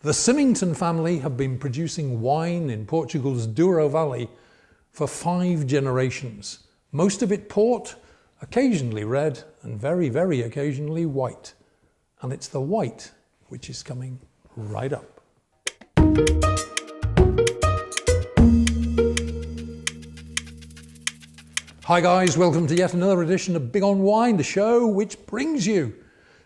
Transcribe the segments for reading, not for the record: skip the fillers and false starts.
The Symington family have been producing wine in Portugal's Douro Valley for 5 generations. Most of it port, occasionally red, and very, very occasionally white. And it's the white which is coming right up. Hi guys, welcome to yet another edition of Big on Wine, the show which brings you,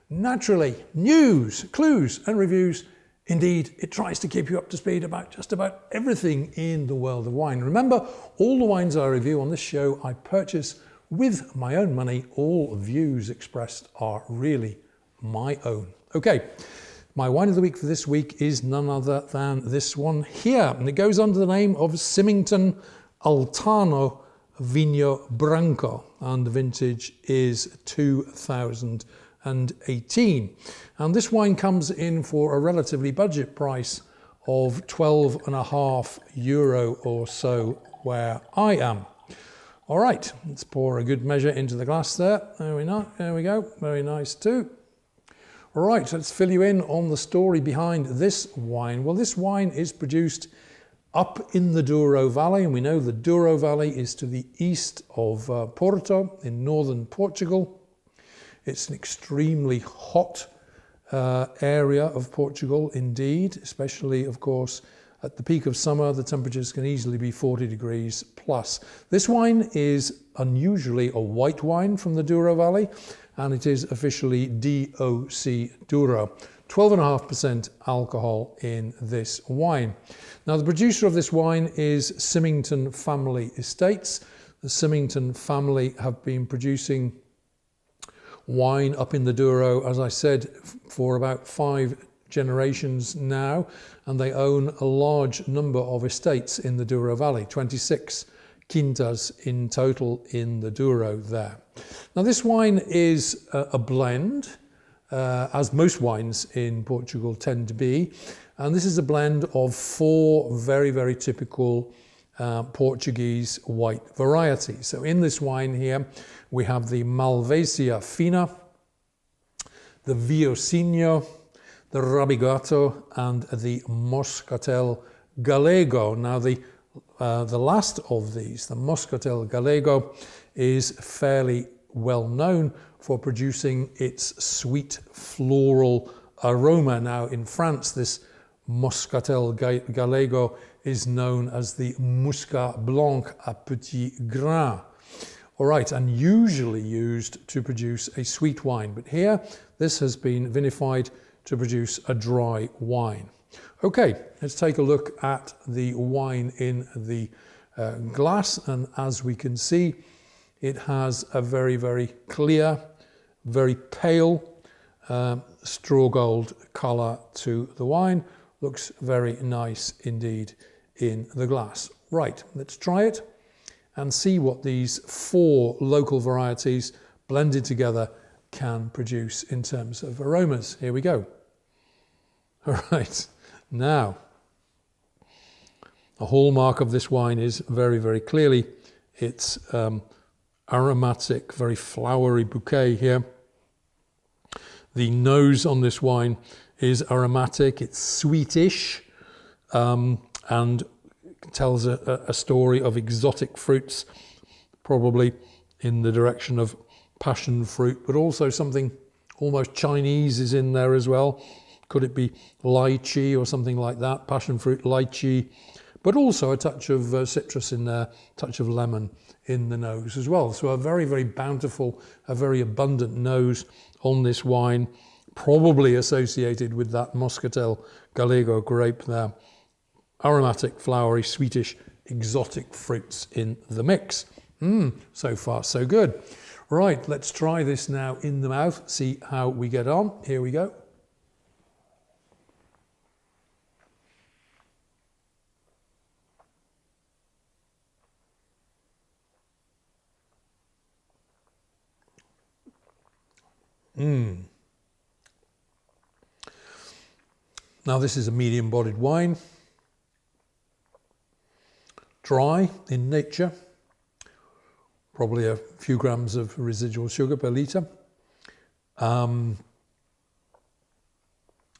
naturally, news, clues and reviews. Indeed, it tries to keep you up to speed about just about everything in the world of wine. Remember, all the wines I review on this show I purchase with my own money. All views expressed are really my own. Okay, my wine of the week for this week is none other than this one here. And it goes under the name of Symington Altano Vinho Branco. And the vintage is 2018. And this wine comes in for a relatively budget price of €12.50 or so where I am. All right, let's pour a good measure into the glass there. There we go, very nice too. All right, let's fill you in on the story behind this wine. Well, this wine is produced up in the Douro Valley, and we know the Douro Valley is to the east of Porto in northern Portugal. It's an extremely hot area of Portugal indeed, especially, of course, at the peak of summer, the temperatures can easily be 40 degrees plus. This wine is unusually a white wine from the Douro Valley, and it is officially DOC Douro. 12.5% alcohol in this wine. Now, the producer of this wine is Symington Family Estates. The Symington family have been producing wine up in the Douro, as I said, for about 5 generations now, and they own a large number of estates in the Douro Valley, 26 quintas in total in the Douro there. Now, this wine is a blend, as most wines in Portugal tend to be, and this is a blend of 4 very, very typical Portuguese white varieties. So in this wine here, we have the Malvasia Fina, the Viosinho, the Rabigato, and the Moscatel Galego. Now, the last of these, the Moscatel Galego, is fairly well known for producing its sweet floral aroma. Now, in France, this Moscatel Galego is known as the Muscat Blanc à petit grain. All right, and usually used to produce a sweet wine, but here this has been vinified to produce a dry wine. Okay, let's take a look at the wine in the glass, and as we can see, it has a very, very clear, very pale straw gold colour to the wine. Looks very nice indeed in the glass. Right, let's try it and see what these 4 local varieties blended together can produce in terms of aromas. Here we go. All right, now, a hallmark of this wine is very, very clearly its aromatic, very flowery bouquet here. The nose on this wine is aromatic, it's sweetish, and tells a story of exotic fruits, probably in the direction of passion fruit, but also something almost Chinese is in there as well. Could it be lychee or something like that? Passion fruit, lychee, but also a touch of citrus in there, touch of lemon in the nose as well. So a very, very bountiful, a very abundant nose on this wine, probably associated with that Moscatel Galego grape there. Aromatic, flowery, sweetish, exotic fruits in the mix. So far, so good. Right, let's try this now in the mouth, see how we get on. Here we go. Now, this is a medium-bodied wine, dry in nature, probably a few grams of residual sugar per litre.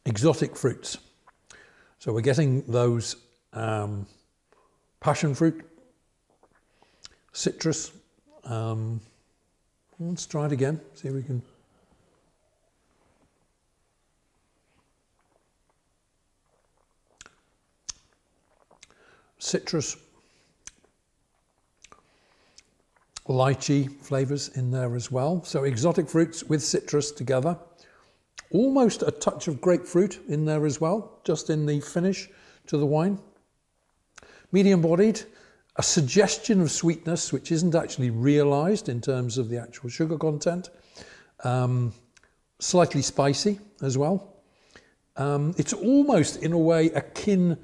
Exotic fruits. So we're getting those passion fruit, citrus. Let's try it again, see if we can. Citrus, lychee flavours in there as well. So exotic fruits with citrus together. Almost a touch of grapefruit in there as well, just in the finish to the wine. Medium bodied, a suggestion of sweetness, which isn't actually realised in terms of the actual sugar content. Slightly spicy as well. It's almost in a way akin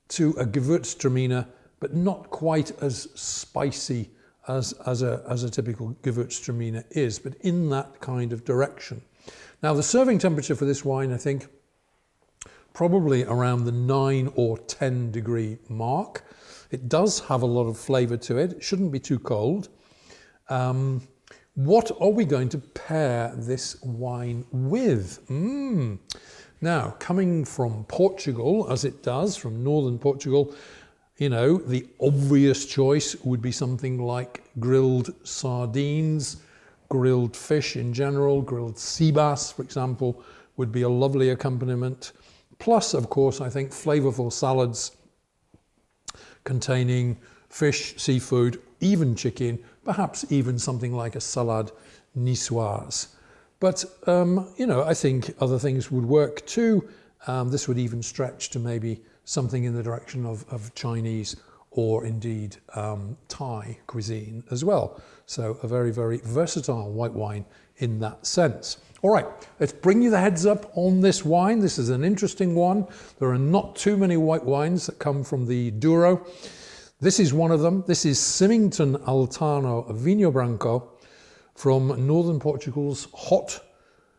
to a Gewürztraminer, but not quite as spicy as a typical Gewürztraminer is, but in that kind of direction. Now the serving temperature for this wine, I think, probably around the 9 or 10 degree mark. It does have a lot of flavour to it. It shouldn't be too cold. What are we going to pair this wine with? Now, coming from Portugal, as it does, from northern Portugal, you know, the obvious choice would be something like grilled sardines, grilled fish in general, grilled sea bass, for example, would be a lovely accompaniment. Plus, of course, I think flavourful salads containing fish, seafood, even chicken, perhaps even something like a salade niçoise. But, you know, I think other things would work too. This would even stretch to maybe something in the direction of Chinese or indeed Thai cuisine as well. So a very, very versatile white wine in that sense. All right, let's bring you the heads up on this wine. This is an interesting one. There are not too many white wines that come from the Douro. This is one of them. This is Symington Altano Vinho Branco from northern Portugal's hot,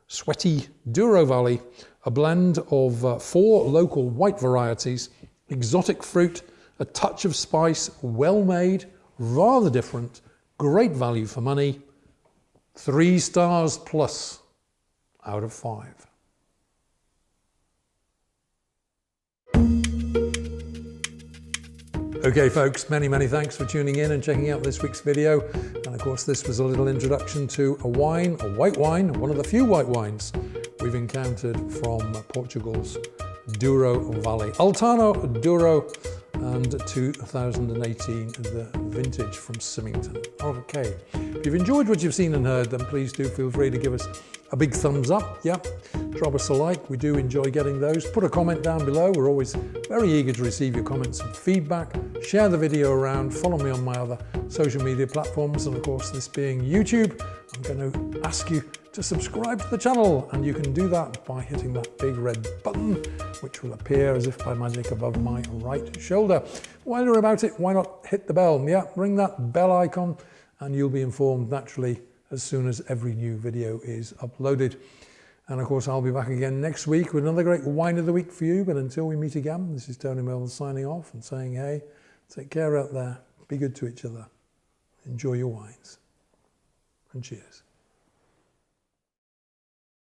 sweaty Douro Valley, a blend of 4 local white varieties, exotic fruit, a touch of spice, well made, rather different, great value for money, 3 stars plus out of 5. Okay folks, many thanks for tuning in and checking out this week's video. And of course this was a little introduction to a wine, a white wine, one of the few white wines we've encountered from Portugal's Douro Valley. Altano Douro and 2018, the vintage from Symington. Okay, if you've enjoyed what you've seen and heard, then please do feel free to give us a big thumbs up. Yeah, drop us a like. We do enjoy getting those. Put a comment down below. We're always very eager to receive your comments and feedback. Share the video around. Follow me on my other social media platforms. And of course, this being YouTube, I'm going to ask you to subscribe to the channel. And you can do that by hitting that big red button, which will appear as if by magic above my right shoulder. While you're about it, why not hit the bell? Yeah, ring that bell icon and you'll be informed naturally as soon as every new video is uploaded. And of course, I'll be back again next week with another great wine of the week for you. But until we meet again, this is Tony Mills signing off and saying, hey, take care out there. Be good to each other. Enjoy your wines. And cheers.